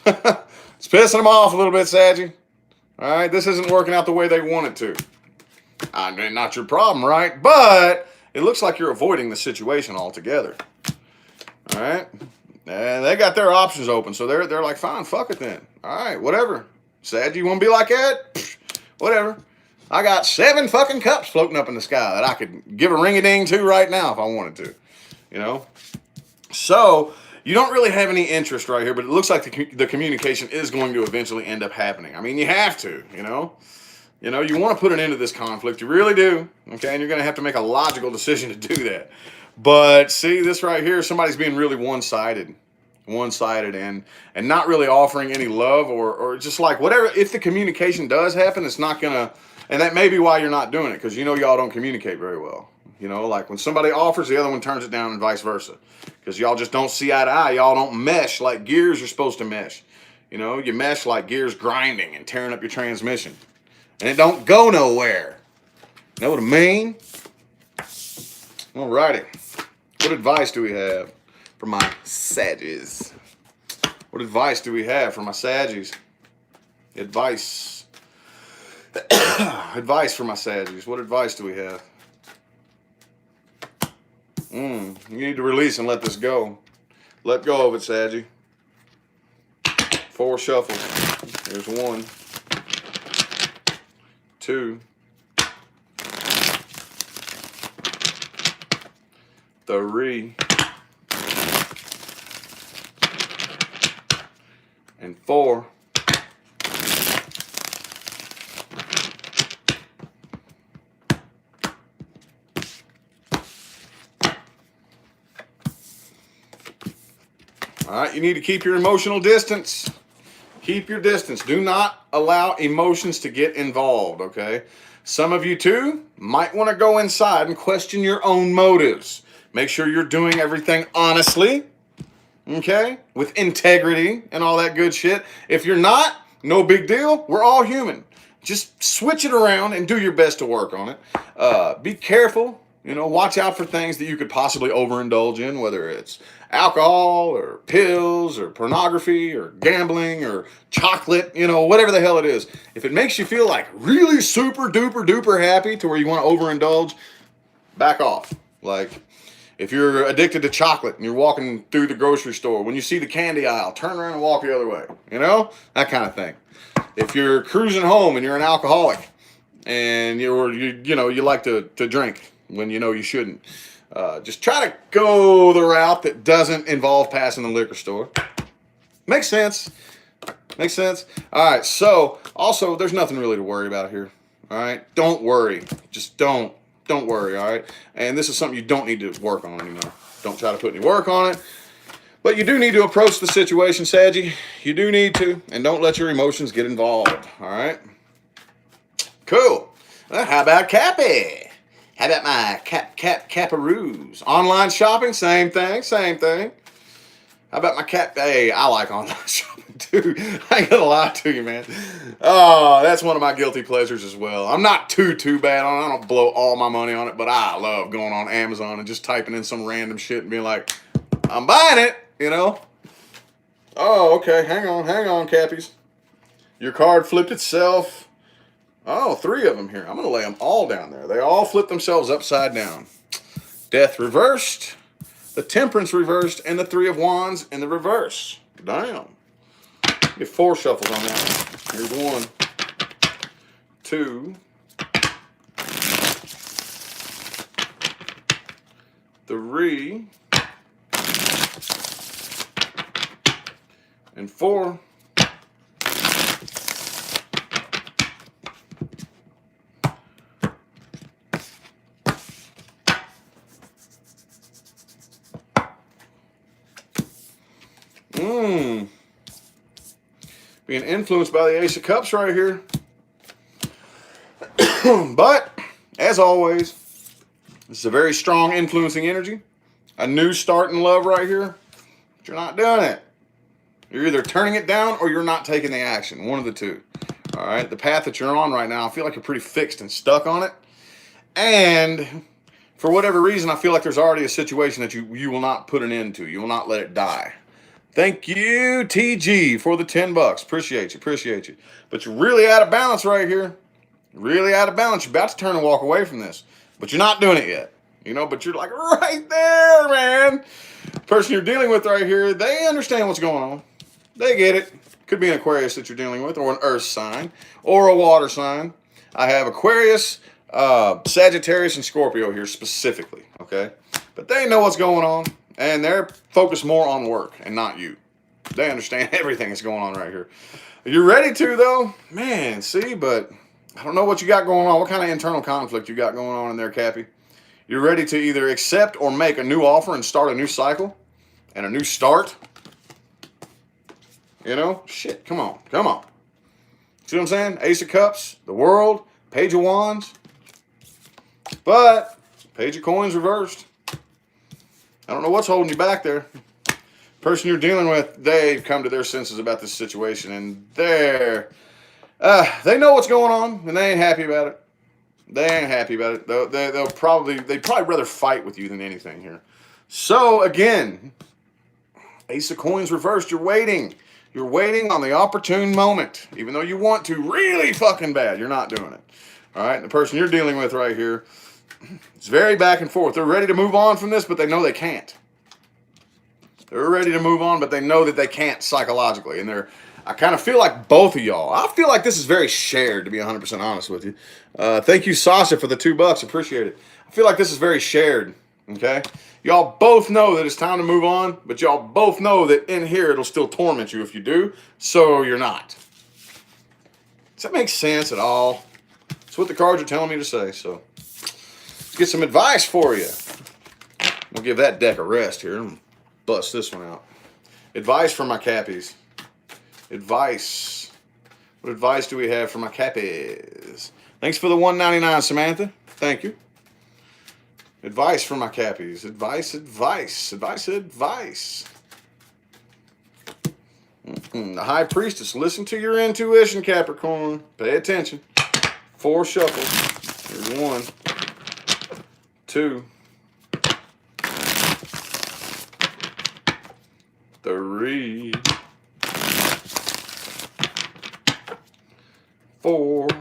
It's pissing them off a little bit, Saggy. All right, this isn't working out the way they want it to. Not your problem, right? But it looks like you're avoiding the situation altogether. All right? And they got their options open, so they're like, fine, fuck it then. All right, whatever. Saggy, you want to be like that? Pfft, whatever. I got 7 fucking cups floating up in the sky that I could give a ring-a-ding to right now if I wanted to. You know? So, you don't really have any interest right here, but it looks like the communication is going to eventually end up happening. I mean, you have to, you know? You know, you want to put an end to this conflict. You really do. Okay? And you're going to have to make a logical decision to do that. But, see, this right here, somebody's being really one-sided and not really offering any love or just like whatever. If the communication does happen, it's not going to... And that may be why you're not doing it, because you know y'all don't communicate very well. You know, like when somebody offers, the other one turns it down and vice versa. Because y'all just don't see eye to eye. Y'all don't mesh like gears are supposed to mesh. You know, you mesh like gears grinding and tearing up your transmission. And it don't go nowhere. Know what I mean? Alrighty. What advice do we have for my Saggies? What advice do we have for my Saggies? Advice. Advice for my Saggies. What advice do we have? You need to release and let this go. Let go of it, Saggy. 4 shuffles. Here's 1, 2, 3, and 4. All right, you need to keep your emotional distance. Keep your distance. Do not allow emotions to get involved, okay? Some of you, too, might want to go inside and question your own motives. Make sure you're doing everything honestly, okay? With integrity and all that good shit. If you're not, no big deal. We're all human. Just switch it around and do your best to work on it. Be careful. You know, watch out for things that you could possibly overindulge in, whether it's alcohol or pills or pornography or gambling or chocolate, you know, whatever the hell it is. If it makes you feel like really super duper duper happy to where you want to overindulge, back off. Like, if you're addicted to chocolate and you're walking through the grocery store, when you see the candy aisle, turn around and walk the other way. You know? That kind of thing. If you're cruising home and you're an alcoholic and you like to drink when you know you shouldn't, just try to go the route that doesn't involve passing the liquor store. Makes sense. Makes sense. All right. So also, there's nothing really to worry about here. All right. Don't worry. Just don't worry. All right. And this is something you don't need to work on anymore. Don't try to put any work on it. But you do need to approach the situation, Saggy. You do need to. And don't let your emotions get involved. All right. Cool. Well, how about Cappy? How about my Caparoos? Online shopping, same thing. How about my Hey, I like online shopping too. I ain't gonna lie to you, man. Oh, that's one of my guilty pleasures as well. I'm not too bad on it. I don't blow all my money on it, but I love going on Amazon and just typing in some random shit and being like, I'm buying it, you know? Oh, okay. Hang on, Cappies. Your card flipped itself. Oh, 3 of them here. I'm going to lay them all down there. They all flip themselves upside down. Death reversed, the Temperance reversed, and the 3 of Wands in the reverse. Damn. Get 4 shuffles on that one. Here's 1, 2, 3, and 4. being influenced by the Ace of Cups right here. But, as always, this is a very strong influencing energy. A new start in love right here. But you're not doing it. You're either turning it down or you're not taking the action. One of the two. All right? The path that you're on right now, I feel like you're pretty fixed and stuck on it. And for whatever reason, I feel like there's already a situation that you will not put an end to. You will not let it die. Thank you, TG, for the $10. Appreciate you. Appreciate you. But you're really out of balance right here. Really out of balance. You're about to turn and walk away from this. But you're not doing it yet. You know, but you're like right there, man. The person you're dealing with right here, they understand what's going on. They get it. Could be an Aquarius that you're dealing with, or an earth sign, or a water sign. I have Aquarius, Sagittarius, and Scorpio here specifically, okay? But they know what's going on, and they're focused more on work and not you. They understand everything that's going on right here. You're ready to, though? Man, see, but I don't know what you got going on. What kind of internal conflict you got going on in there, Cappy? You're ready to either accept or make a new offer and start a new cycle and a new start. You know? Shit, come on. Come on. See what I'm saying? Ace of Cups, the World, Page of Wands. But Page of Coins reversed. I don't know what's holding you back there. Person you're dealing with, they've come to their senses about this situation, and they know what's going on, and they ain't happy about it. They ain't happy about it. They'd probably rather fight with you than anything here. So again, Ace of Coins reversed. You're waiting. You're waiting on the opportune moment, even though you want to really fucking bad. You're not doing it. All right. The person you're dealing with right here, it's very back and forth. They're ready to move on from this, but they know they can't. They're ready to move on, but they know that they can't psychologically. And I kind of feel like both of y'all. I feel like this is very shared, to be 100% honest with you. Thank you, Sasha, for the $2. Appreciate it. I feel like this is very shared. Okay? Y'all both know that it's time to move on, but y'all both know that in here it'll still torment you if you do, so you're not. Does that make sense at all? That's what the cards are telling me to say, so let's get some advice for you. We'll give that deck a rest here and bust this one out. Advice for my Cappies. Advice. What advice do we have for my Cappies? Thanks for the $1.99, Samantha. Thank you. Advice for my Cappies. Advice. The High Priestess. Listen to your intuition, Capricorn. Pay attention. 4 shuffles. Here's 1, 2, 3, 4, 5.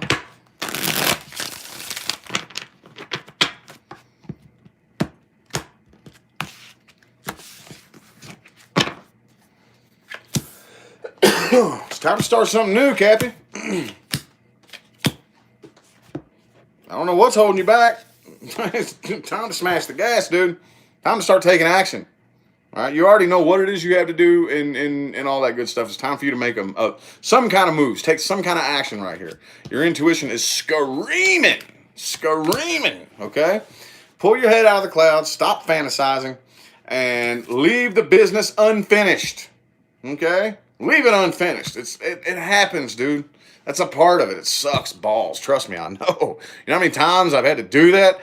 It's time to start something new, Cappy. I don't know what's holding you back. It's time to smash the gas, dude. Time to start taking action. All right, you already know what it is you have to do and all that good stuff. It's time for you to make some kind of moves. Take some kind of action right here. Your intuition is screaming, okay? Pull your head out of the clouds, stop fantasizing, and leave the business unfinished, okay? Leave it unfinished. It happens, dude. That's a part of it. It sucks balls. Trust me, I know. You know how many times I've had to do that?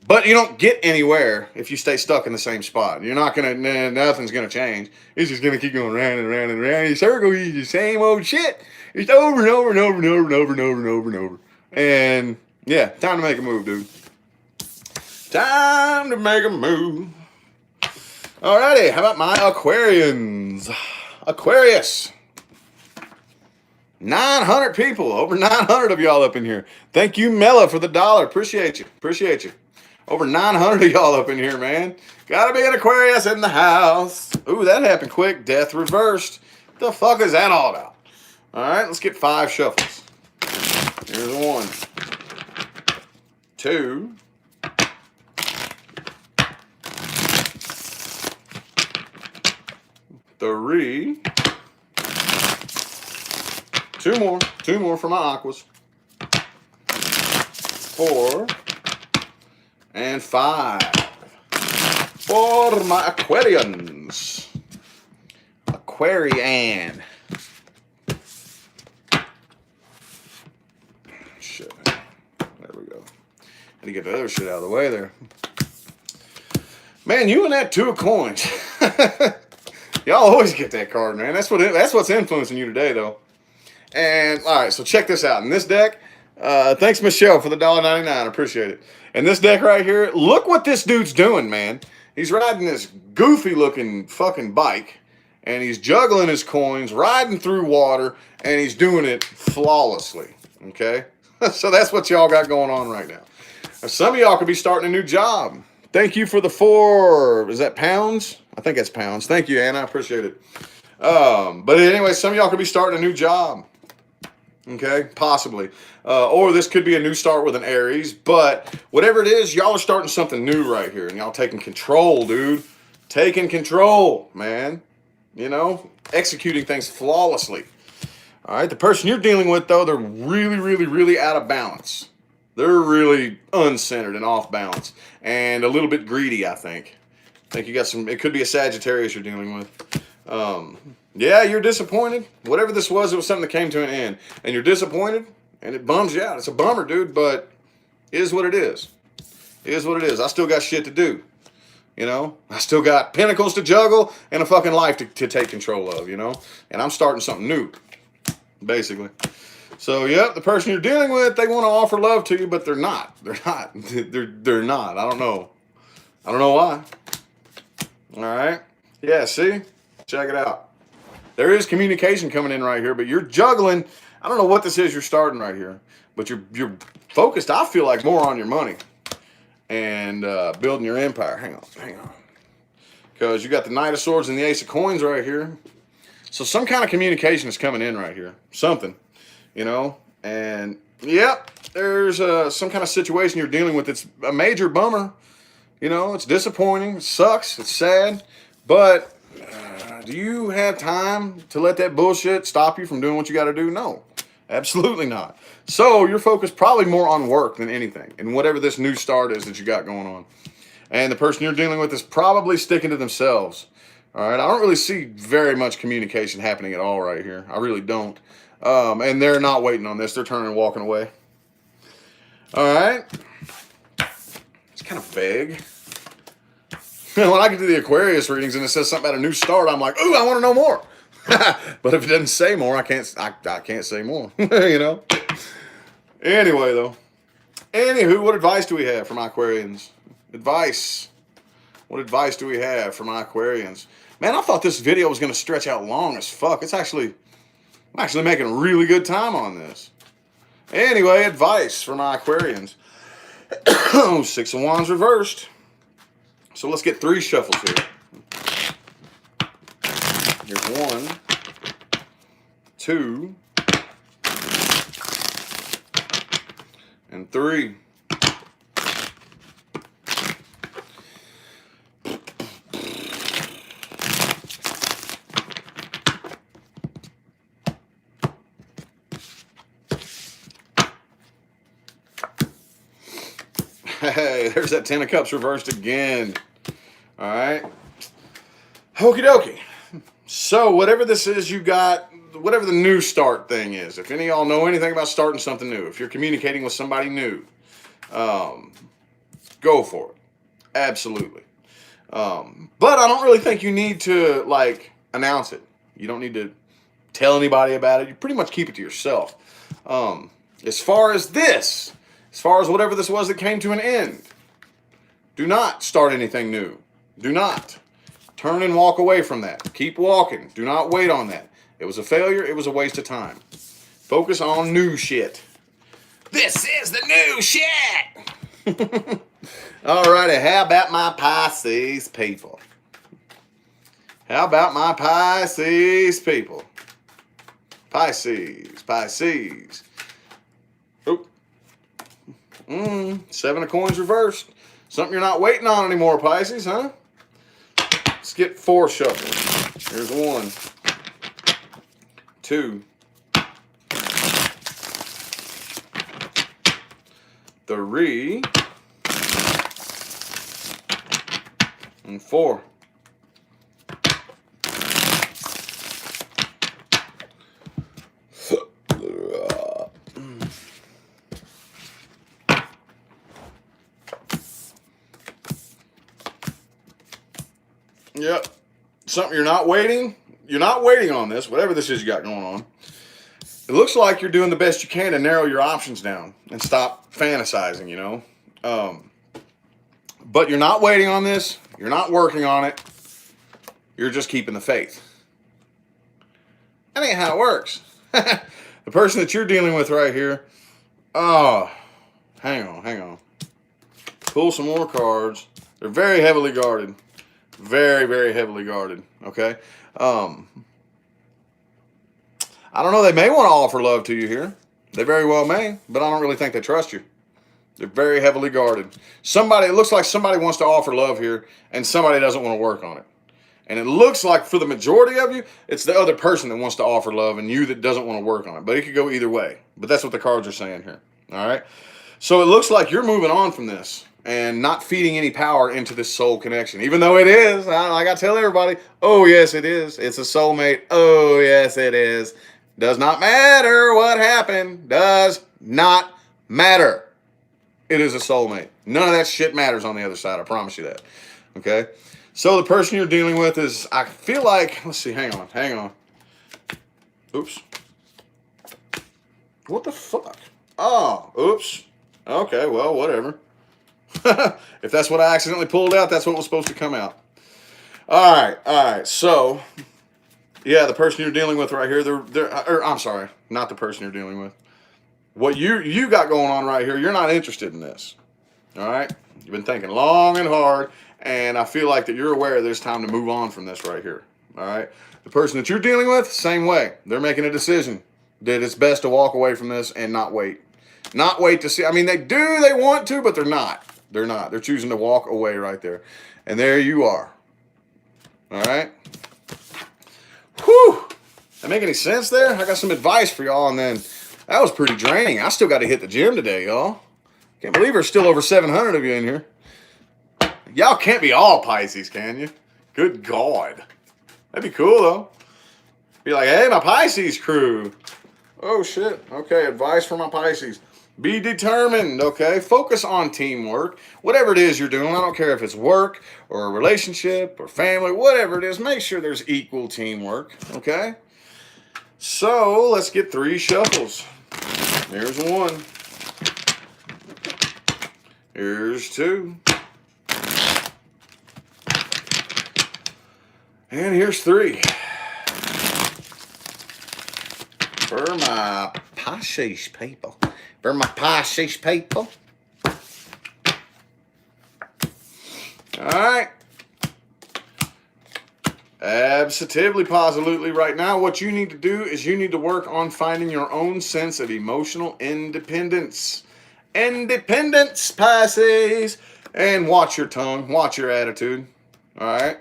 But you don't get anywhere if you stay stuck in the same spot. You're not going to, nothing's going to change. It's just going to keep going round and round and round in a circle. You the same old shit. It's over and over and over and over and over and over and over and over. And yeah, time to make a move, dude. Time to make a move. Alrighty, how about my Aquarians? Aquarius. 900 people, over 900 of y'all up in here. Thank you, Mela, for the $1. Appreciate you. Appreciate you. Over 900 of y'all up in here, man. Gotta be an Aquarius in the house. Ooh, that happened quick. Death reversed. What the fuck is that all about? All right, let's get 5 shuffles. Here's 1, 2, 3, 2 more for my aquas, 4, and 5 for my Aquarians. Aquarian. There we go. Had to get the other shit out of the way there. Man, you and that Two of Coins. Y'all always get that card, man. That's what's influencing you today, though. And all right, so check this out. In this deck, thanks Michelle for the $1.99. Appreciate it. In this deck right here, look what this dude's doing, man. He's riding this goofy-looking fucking bike, and he's juggling his coins, riding through water, and he's doing it flawlessly. Okay, so that's what y'all got going on right now. Now, some of y'all could be starting a new job. Thank you for the 4. Is that pounds? I think that's pounds. Thank you, Anna. I appreciate it. But anyway, some of y'all could be starting a new job. Okay, possibly. Or this could be a new start with an Aries. But whatever it is, y'all are starting something new right here. And y'all taking control, dude. Taking control, man. You know, executing things flawlessly. All right, the person you're dealing with, though, they're really, really, really out of balance. They're really uncentered and off balance. And a little bit greedy, I think. I think you got some, it could be a Sagittarius you're dealing with. Yeah, you're disappointed. Whatever this was, it was something that came to an end. And you're disappointed, and it bums you out. It's a bummer, dude, but it is what it is. It is what it is. I still got shit to do. You know? I still got pentacles to juggle and a fucking life to take control of, you know? And I'm starting something new, basically. So, yep, the person you're dealing with, they want to offer love to you, but they're not. They're not. They're not. I don't know. I don't know why. All right? Yeah, see? Check it out. There is communication coming in right here, but you're juggling. I don't know what this is you're starting right here, but you're focused, I feel like, more on your money and building your empire. Hang on. Because you got the Knight of Swords and the Ace of Coins right here. So some kind of communication is coming in right here. Something, you know? And, yep, there's some kind of situation you're dealing with. It's a major bummer. You know, it's disappointing. It sucks. It's sad. But do you have time to let that bullshit stop you from doing what you got to do? No, absolutely not. So you're focused probably more on work than anything, and whatever this new start is that you got going on. And the person you're dealing with is probably sticking to themselves. All right, I don't really see very much communication happening at all right here. I really don't. And they're not waiting on this. They're turning and walking away. All right. It's kind of vague. When I get to the Aquarius readings and it says something about a new start, I'm like, ooh, I want to know more. But if it doesn't say more, I can't say more. You know? Anyway, though. Anywho, what advice do we have for my Aquarians? Advice. What advice do we have for my Aquarians? Man, I thought this video was going to stretch out long as fuck. I'm actually making really good time on this. Anyway, advice for my Aquarians. 6 of Wands reversed. So let's get 3 shuffles here. Here's 1, 2, and 3. Hey, there's that 10 of Cups reversed again. All right. Okie dokie. So whatever this is you got, whatever the new start thing is, if any of y'all know anything about starting something new, if you're communicating with somebody new, go for it. Absolutely. But I don't really think you need to, like, announce it. You don't need to tell anybody about it. You pretty much keep it to yourself. As far as whatever this was that came to an end, do not start anything new. Do not. Turn and walk away from that. Keep walking. Do not wait on that. It was a failure. It was a waste of time. Focus on new shit. This is the new shit. Alrighty, how about my Pisces people? How about my Pisces people? Pisces. Oh. 7 of Coins reversed. Something you're not waiting on anymore, Pisces, huh? Let's get 4 shuffles. Here's 1, 2, 3, and 4. Yep. Something you're not waiting on this, whatever this is you got going on. It looks like you're doing the best you can to narrow your options down and stop fantasizing, you know. But you're not waiting on this. You're not working on it. You're just keeping the faith. That ain't how it works. The person that you're dealing with right here. Oh, hang on. Pull some more cards. They're very heavily guarded. Very, very heavily guarded. Okay. I don't know. They may want to offer love to you here. They very well may, but I don't really think they trust you. They're very heavily guarded. It looks like somebody wants to offer love here, and somebody doesn't want to work on it. And it looks like for the majority of you, it's the other person that wants to offer love and you that doesn't want to work on it. But it could go either way. But that's what the cards are saying here. All right. So it looks like you're moving on from this and not feeding any power into this soul connection, even though it is. Like I tell everybody, oh, yes, it is. It's a soulmate. Oh, yes, it is. Does not matter what happened. Does not matter. It is a soulmate. None of that shit matters on the other side. I promise you that. Okay. So the person you're dealing with is, I feel like, let's see, hang on. Oops. What the fuck? Oh, oops. Okay, well, whatever. If that's what I accidentally pulled out, that's what was supposed to come out. All right. So, yeah, the person you're dealing with right here, I'm sorry, not the person you're dealing with. What you got going on right here, you're not interested in this. All right? You've been thinking long and hard. And I feel like that you're aware that it's time to move on from this right here. All right. The person that you're dealing with, same way. They're making a decision that it's best to walk away from this and not wait. Not wait to see. I mean, they want to, but they're not. They're not. They're choosing to walk away right there. And there you are. All right. Whew. That make any sense there? I got some advice for y'all, and then that was pretty draining. I still got to hit the gym today, y'all. Can't believe there's still over 700 of you in here. Y'all can't be all Pisces, can you? Good God. That'd be cool, though. Be like, hey, my Pisces crew. Oh, shit. Okay, advice for my Pisces. Be determined, okay? Focus on teamwork. Whatever it is you're doing, I don't care if it's work or a relationship or family, whatever it is, make sure there's equal teamwork, okay? So, let's get 3 shuffles. Here's 1. Here's 2. And here's 3. For my Pisces people. Alright. Absolutely, positively right now, what you need to do is you need to work on finding your own sense of emotional independence. Independence, Pisces. And watch your tongue. Watch your attitude. Alright.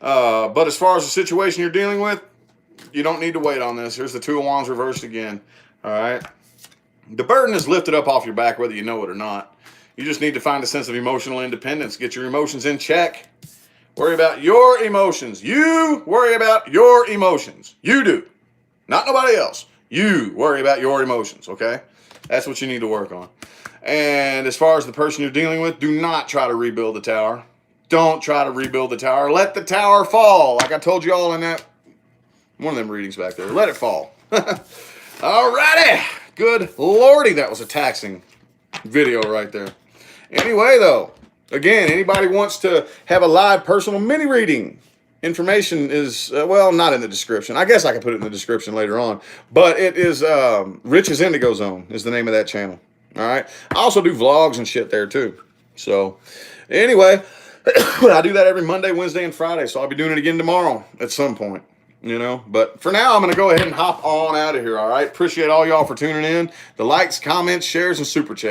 But as far as the situation you're dealing with, you don't need to wait on this. Here's the 2 of Wands reversed again. All right. The burden is lifted up off your back, whether you know it or not. You just need to find a sense of emotional independence. Get your emotions in check. Worry about your emotions. You worry about your emotions. You do. Not nobody else. You worry about your emotions, okay? That's what you need to work on. And as far as the person you're dealing with, do not try to rebuild the tower. Don't try to rebuild the tower. Let the tower fall. Like I told you all in that one of them readings back there. Let it fall. Alrighty. Good lordy, that was a taxing video right there. Anyway, though, again, anybody wants to have a live personal mini reading, information is, well, not in the description. I guess I can put it in the description later on. But it is Rich's Indigo Zone is the name of that channel. All right. I also do vlogs and shit there, too. So, anyway, I do that every Monday, Wednesday, and Friday. So, I'll be doing it again tomorrow at some point. You know, but for now, I'm going to go ahead and hop on out of here, all right? Appreciate all y'all for tuning in. The likes, comments, shares, and super chat.